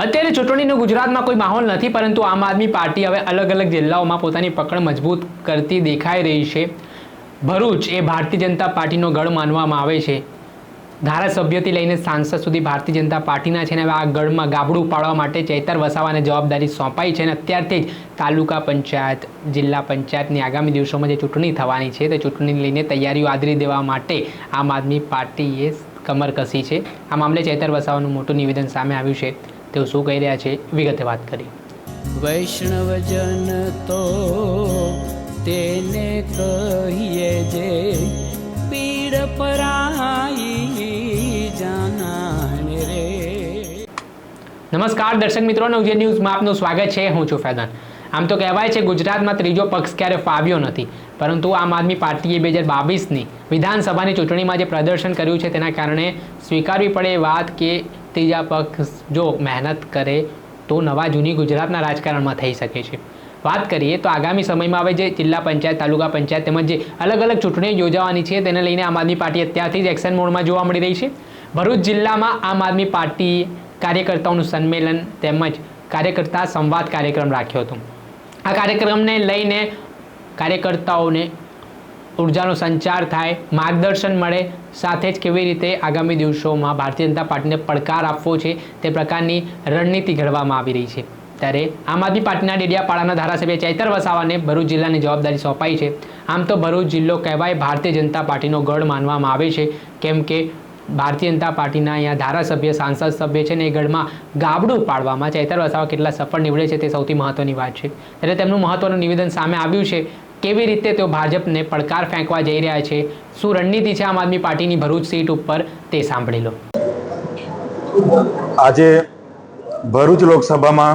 અત્યારે ચૂંટણીનો ગુજરાતમાં કોઈ માહોલ નથી, પરંતુ આમ આદમી પાર્ટી હવે અલગ અલગ જિલ્લાઓમાં પોતાની પકડ મજબૂત કરતી દેખાઈ રહી છે। ભરૂચ એ ભારતીય જનતા પાર્ટીનો ગઢ માનવામાં આવે છે। ધારાસભ્યથી લઈને સાંસદ સુધી ભારતીય જનતા પાર્ટીના છે, અને હવે આ ગઢમાં ગાબડું પાડવા માટે ચૈતર વસાવાને જવાબદારી સોંપાઈ છે, અને અત્યારથી જ તાલુકા પંચાયત, જિલ્લા પંચાયતની આગામી દિવસોમાં જે ચૂંટણી થવાની છે તે ચૂંટણીને લઈને તૈયારીઓ આદરી દેવા માટે આમ આદમી પાર્ટીએ કમર કસી છે। આ મામલે ચૈતર વસાવાનું મોટું નિવેદન સામે આવ્યું છે। તેઓ શું કહી રહ્યા છે, વિગતે વાત કરી। વૈષ્ણવજન તો તેને કહીએ જે પીડ પરાઈ જાનાને રે। નમસ્કાર દર્શક મિત્રો, નવજીવન ન્યૂઝમાં આપનું સ્વાગત છે। હું છું ફૈઝાન। આમ તો કહેવાય છે ગુજરાતમાં ત્રીજો પક્ષ ક્યારે ફાવ્યો નથી, પરંતુ આમ આદમી પાર્ટીએ 2022ની વિધાનસભાની ચૂંટણીમાં જે પ્રદર્શન કર્યું છે તેના કારણે સ્વીકારવી પડે એ વાત કે ત્રીજા પક્ષ જો મહેનત કરે તો નવા જૂની ગુજરાતના રાજકારણમાં થઈ શકે છે। વાત કરીએ તો આગામી સમયમાં હવે જે જિલ્લા પંચાયત, તાલુકા પંચાયત તેમજ જે અલગ અલગ ચૂંટણીઓ યોજાવાની છે તેને લઈને આમ આદમી પાર્ટી અત્યારથી જ એક્શન મોડમાં જોવા મળી રહી છે। ભરૂચ જિલ્લામાં આમ આદમી પાર્ટી કાર્યકર્તાઓનું સંમેલન તેમજ કાર્યકર્તા સંવાદ કાર્યક્રમ રાખ્યો હતો। આ કાર્યક્રમને લઈને કાર્યકર્તાઓને ઉર્જાનો સંચાર થાય, માર્ગદર્શન મળે, સાથે જ કેવી રીતે આગામી દિવસોમાં ભારતીય જનતા પાર્ટીને પડકાર આપવો છે તે પ્રકારની રણનીતિ ઘડવામાં આવી રહી છે। ત્યારે આમ આદમી પાર્ટીના ડેડિયાપાડાના ધારાસભ્ય ચૈતર વસાવાને ભરૂચ જિલ્લાની જવાબદારી સોંપાઈ છે। આમ તો ભરૂચ જિલ્લો કહેવાય ભારતીય જનતા પાર્ટીનો ગઢ માનવામાં આવે છે, કેમ કે ભારતીય જનતા પાર્ટીના અહીંયા ધારાસભ્ય, સાંસદ સભ્ય છે ને એ ગઢમાં ગાબડું પાડવામાં ચૈતર વસાવા કેટલા સફળ નીવડે છે તે સૌથી મહત્વની વાત છે। ત્યારે તેમનું મહત્વનું નિવેદન સામે આવ્યું છે। કેવી રીતે તેઓ ભાજપને પડકાર ફેંકવા જઈ રહ્યા છે, શું રણનીતિ છે આમ આદમી પાર્ટીની ભરૂચ સીટ ઉપર, તે સાંભળી લો। આજે ભરૂચ લોકસભામાં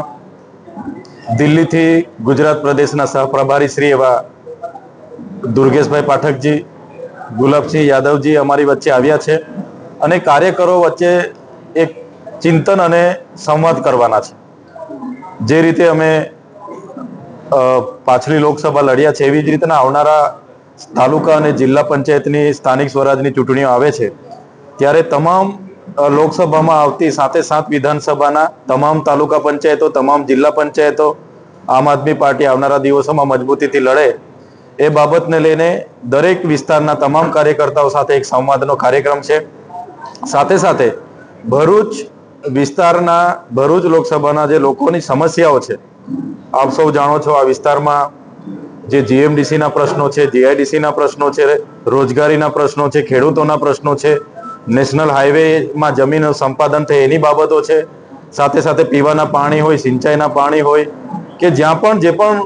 દિલ્હીથી ગુજરાત પ્રદેશના સહપ્રભારી શ્રી એવા દુર્ગેશભાઈ પાઠકજી, ગુલાબસિંહ યાદવજી અમારી વચ્ચે આવ્યા છે અને કાર્યકરો વચ્ચે એક ચિંતન અને સંવાદ કરવાના છે। જે રીતે અમે પાછલી લોકસભા લડ્યા છે એવી જ રીતના આવનારા તાલુકા અને જિલ્લા પંચાયતની સ્થાનિક સ્વરાજની ચૂંટણીઓ આવે છે ત્યારે તમામ લોકસભામાં આવતી સાથે સાથ વિધાનસભાના તમામ તાલુકા પંચાયતો, તમામ જિલ્લા પંચાયતો આમ આદમી પાર્ટી આવનારા દિવસોમાં મજબૂતીથી લડે એ બાબતને લઈને દરેક વિસ્તારના તમામ કાર્યકર્તાઓ સાથે એક સંવાદનો કાર્યક્રમ છે। સાથે સાથે ભરૂચ વિસ્તારના, ભરૂચ લોકસભાના જે લોકોની સમસ્યાઓ છે, આપ સૌ જાણો છો આ વિસ્તારમાં જે જીએમડીસીના પ્રશ્નો છે, જીઆઈડીસીના પ્રશ્નો છે, રોજગારીના પ્રશ્નો છે, ખેડૂતોના પ્રશ્નો છે, નેશનલ હાઈવેમાં જમીન સંપાદન થાય એની બાબતો છે, સાથે સાથે પીવાના પાણી હોય, સિંચાઈના પાણી હોય, કે જ્યાં પણ જે પણ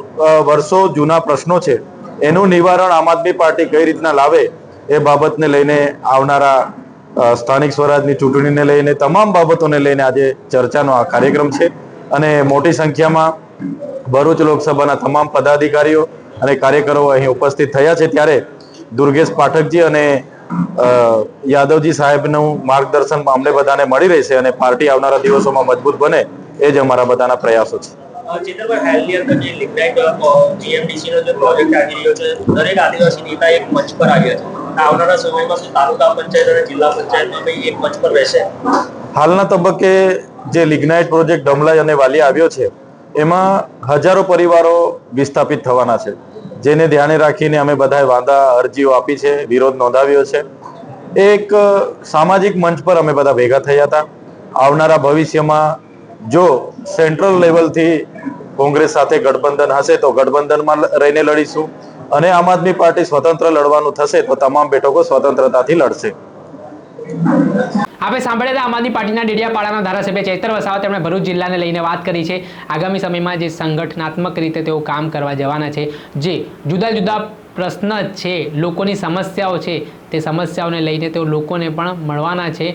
વર્ષો જૂના પ્રશ્નો છે એનું નિવારણ આમ આદમી પાર્ટી કઈ રીતના લાવે એ બાબતને લઈને આવનારા સ્થાનિક સ્વરાજની ચૂંટણીને લઈને તમામ બાબતોને લઈને આજે ચર્ચાનો આ કાર્યક્રમ છે અને મોટી સંખ્યામાં ભરૂચ લોકસભાના તમામ પદાધિકારીઓ અને કાર્યકરો અહીં ઉપસ્થિત થયા છે। ત્યારે દુર્ગેશ પાઠકજી અને યાદવજી સાહેબનું માર્ગદર્શન અમને બધાને મળી રહેશે અને પાર્ટી આવનારા દિવસોમાં મજબૂત બને એ જ અમારા બધાના પ્રયાસો છે। ચેતરભાઈ, હાલની અંદર જે લિગ્નાઇટ જીએમડીસીનો જે પ્રોજેક્ટ આવી રહ્યો છે, દરેક આદિવાસી નેતા એક મંચ પર આવ્યા છે। આવનારા સમયમાં શું તાલુકા પંચાયત અને જિલ્લા પંચાયતમાં બી એક મંચ પર રહેશે? હાલના તબક્કે જે લિગ્નાઇટ પ્રોજેક્ટ ડમલાઈ અને વાલિયા આવ્યો છે એમાં હજારો પરિવારો વિસ્થાપિત થવાના છે, જેને ધ્યાને રાખીને અમે બધાએ વાંધા અરજીઓ આપી છે, વિરોધ નોંધાવ્યો છે। એક સામાજિક મંચ પર અમે બધા ભેગા થયા હતા। આવનારા ભવિષ્યમાં જો સેન્ટ્રલ લેવલથી કોંગ્રેસ સાથે ગઠબંધન હશે તો ગઠબંધનમાં રહીને લડીશું, અને આમ આદમી પાર્ટી સ્વતંત્ર લડવાનું થશે તો તમામ બેઠકો સ્વતંત્રતાથી લડશે। આપણે સાંભળ્યા આમ આદમી પાર્ટીના ડેડિયાપાડાના ધારાસભ્ય ચૈતર વસાવા, તેમણે ભરૂચ જિલ્લાને લઈને વાત કરી છે। આગામી સમયમાં જે સંગઠનાત્મક રીતે તેઓ કામ કરવા જવાના છે, જે જુદા જુદા પ્રશ્ન છે, લોકોની સમસ્યાઓ છે, તે સમસ્યાઓને લઈને તેઓ લોકોને પણ મળવાના છે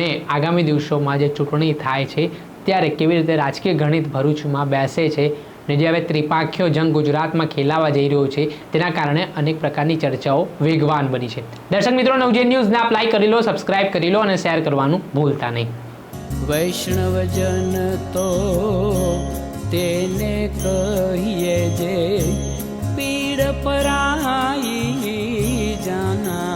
ને આગામી દિવસોમાં જે ચૂંટણી થાય છે ત્યારે કેવી રીતે રાજકીય ગણિત ભરૂચમાં બેસે છે ને જે હવે ત્રિપાખ્યો જંગ ગુજરાતમાં ખેલાવા જઈ રહ્યો છે તેના કારણે અનેક પ્રકારની ચર્ચાઓ વેગવાન બની છે। દર્શક મિત્રો, નવજીવન ન્યૂઝને આપ લાઈક કરી લો, સબસ્ક્રાઇબ કરી લો અને શેર કરવાનું ભૂલતા નહીં। વૈષ્ણવજન તો તેને કહીએ જે પીડ પરાઈ જાના।